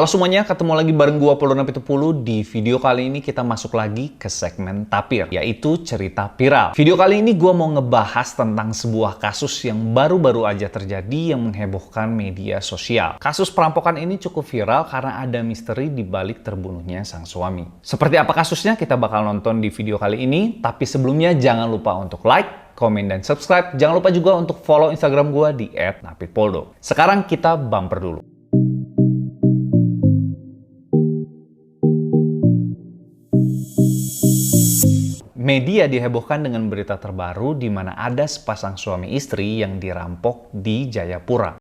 Halo semuanya, ketemu lagi bareng gua Poldo Napitupulu. Di video kali ini kita masuk lagi ke segmen Tapir, yaitu cerita viral. Video kali ini gua mau ngebahas tentang sebuah kasus yang baru-baru aja terjadi yang menghebohkan media sosial. Kasus perampokan ini cukup viral karena ada misteri di balik terbunuhnya sang suami. Seperti apa kasusnya kita bakal nonton di video kali ini, tapi sebelumnya jangan lupa untuk like, komen, dan subscribe. Jangan lupa juga untuk follow Instagram gua di @napitpoldo. Sekarang kita bumper dulu. Media dihebohkan dengan berita terbaru di mana ada sepasang suami istri yang dirampok di Jayapura.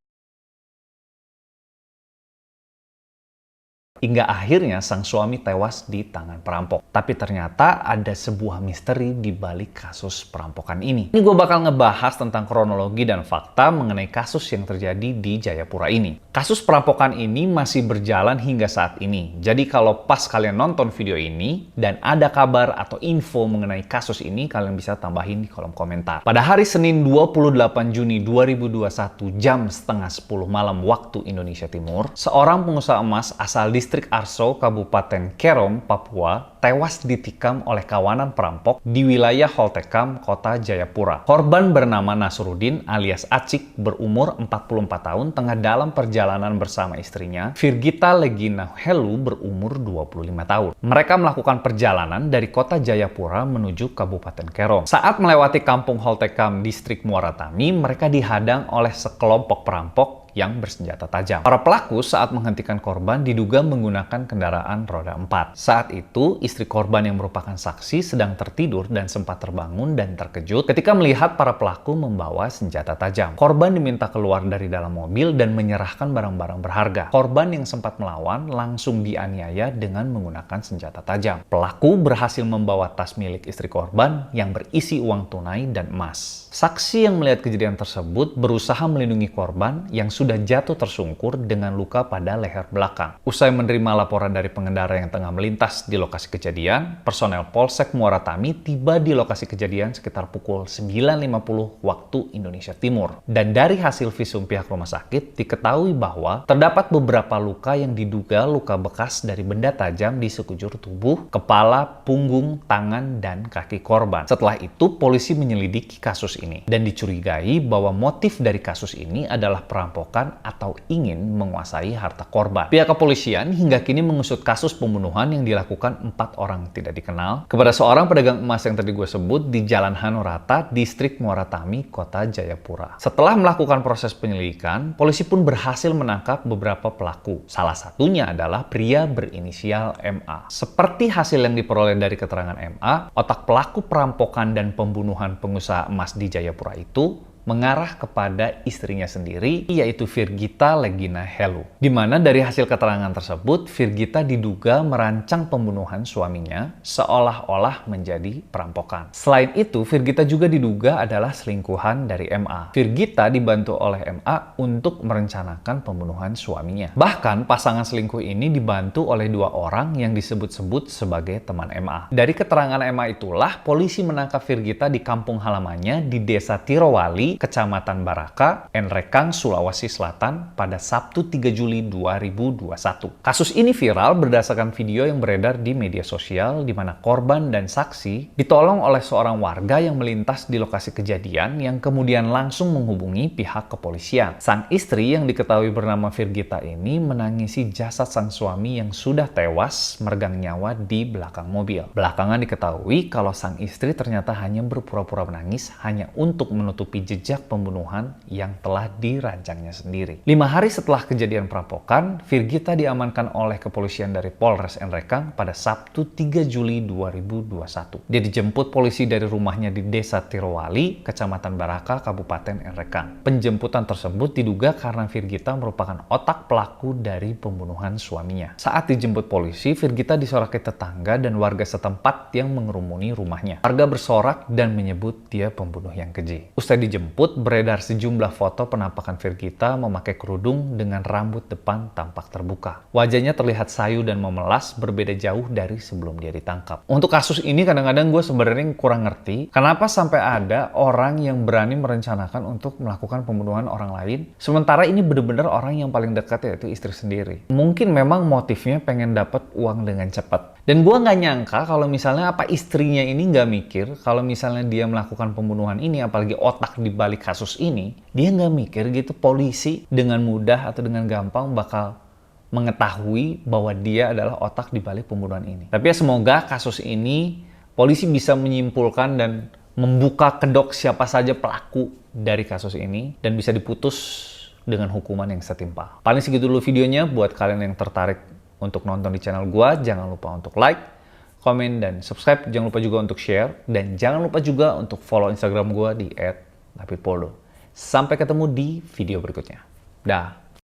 Hingga akhirnya sang suami tewas di tangan perampok. Tapi ternyata ada sebuah misteri di balik kasus perampokan ini. Ini gue bakal ngebahas tentang kronologi dan fakta mengenai kasus yang terjadi di Jayapura ini. Kasus perampokan ini masih berjalan hingga saat ini. Jadi kalau pas kalian nonton video ini dan ada kabar atau info mengenai kasus ini, kalian bisa tambahin di kolom komentar. Pada hari Senin 28 Juni 2021 jam setengah 10 malam waktu Indonesia Timur, seorang pengusaha emas asal Distrik Arso, Kabupaten Kerom, Papua, tewas ditikam oleh kawanan perampok di wilayah Holtekam, Kota Jayapura. Korban bernama Nasruddin alias Acik, berumur 44 tahun, tengah dalam perjalanan bersama istrinya, Virgita Legina Helu, berumur 25 tahun. Mereka melakukan perjalanan dari Kota Jayapura menuju Kabupaten Kerom. Saat melewati kampung Holtekam, Distrik Muara Tami, mereka dihadang oleh sekelompok perampok yang bersenjata tajam. Para pelaku saat menghentikan korban diduga menggunakan kendaraan roda 4. Saat itu, istri korban yang merupakan saksi sedang tertidur dan sempat terbangun dan terkejut ketika melihat para pelaku membawa senjata tajam. Korban diminta keluar dari dalam mobil dan menyerahkan barang-barang berharga. Korban yang sempat melawan langsung dianiaya dengan menggunakan senjata tajam. Pelaku berhasil membawa tas milik istri korban yang berisi uang tunai dan emas. Saksi yang melihat kejadian tersebut berusaha melindungi korban yang sudah jatuh tersungkur dengan luka pada leher belakang. Usai menerima laporan dari pengendara yang tengah melintas di lokasi kejadian, personel Polsek Muara Tami tiba di lokasi kejadian sekitar pukul 9.50 waktu Indonesia Timur. Dan dari hasil visum pihak rumah sakit, diketahui bahwa terdapat beberapa luka yang diduga luka bekas dari benda tajam di sekujur tubuh, kepala, punggung, tangan, dan kaki korban. Setelah itu, polisi menyelidiki kasus ini dan dicurigai bahwa motif dari kasus ini adalah perampokan atau ingin menguasai harta korban. Pihak kepolisian hingga kini mengusut kasus pembunuhan yang dilakukan 4 orang tidak dikenal kepada seorang pedagang emas yang tadi gue sebut di Jalan Hanurata, Distrik Muara Tami, Kota Jayapura. Setelah melakukan proses penyelidikan, polisi pun berhasil menangkap beberapa pelaku. Salah satunya adalah pria berinisial MA. Seperti hasil yang diperoleh dari keterangan MA, otak pelaku perampokan dan pembunuhan pengusaha emas di Jayapura itu mengarah kepada istrinya sendiri, yaitu Virgita Legina Helu. Di mana dari hasil keterangan tersebut, Virgita diduga merancang pembunuhan suaminya seolah-olah menjadi perampokan. Selain itu, Virgita juga diduga adalah selingkuhan dari MA. Virgita dibantu oleh MA untuk merencanakan pembunuhan suaminya. Bahkan, pasangan selingkuh ini dibantu oleh 2 orang yang disebut-sebut sebagai teman MA. Dari keterangan MA itulah, polisi menangkap Virgita di kampung halamannya di Desa Tirowali, Kecamatan Baraka, Enrekang, Sulawesi Selatan pada Sabtu 3 Juli 2021. Kasus ini viral berdasarkan video yang beredar di media sosial di mana korban dan saksi ditolong oleh seorang warga yang melintas di lokasi kejadian yang kemudian langsung menghubungi pihak kepolisian. Sang istri yang diketahui bernama Virgita ini menangisi jasad sang suami yang sudah tewas meregang nyawa di belakang mobil. Belakangan diketahui kalau sang istri ternyata hanya berpura-pura menangis hanya untuk menutupi jejak pembunuhan yang telah dirancangnya sendiri. 5 hari setelah kejadian perampokan, Virgita diamankan oleh kepolisian dari Polres Enrekang pada Sabtu 3 Juli 2021. Dia dijemput polisi dari rumahnya di Desa Tirowali, Kecamatan Baraka, Kabupaten Enrekang. Penjemputan tersebut diduga karena Virgita merupakan otak pelaku dari pembunuhan suaminya. Saat dijemput polisi, Virgita disoraki tetangga dan warga setempat yang mengerumuni rumahnya. Warga bersorak dan menyebut dia pembunuh yang keji. Usai dijemput, dijemput, beredar sejumlah foto penampakan Virgita memakai kerudung dengan rambut depan tampak terbuka. Wajahnya terlihat sayu dan memelas, berbeda jauh dari sebelum dia ditangkap. Untuk kasus ini kadang-kadang gue sebenarnya kurang ngerti kenapa sampai ada orang yang berani merencanakan untuk melakukan pembunuhan orang lain, sementara ini benar-benar orang yang paling dekat, yaitu istri sendiri. Mungkin memang motifnya pengen dapat uang dengan cepat. Dan gue nggak nyangka kalau misalnya istrinya ini nggak mikir kalau misalnya dia melakukan pembunuhan ini, apalagi otak di balik kasus ini, dia nggak mikir gitu polisi dengan mudah atau dengan gampang bakal mengetahui bahwa dia adalah otak di balik pembunuhan ini. Tapi ya semoga kasus ini polisi bisa menyimpulkan dan membuka kedok siapa saja pelaku dari kasus ini dan bisa diputus dengan hukuman yang setimpal. Paling segitu dulu videonya. Buat kalian yang tertarik untuk nonton di channel gua, jangan lupa untuk like, komen, dan subscribe. Jangan lupa juga untuk share. Dan jangan lupa juga untuk follow Instagram gua di @davidpoldo. Sampai ketemu di video berikutnya. Dah.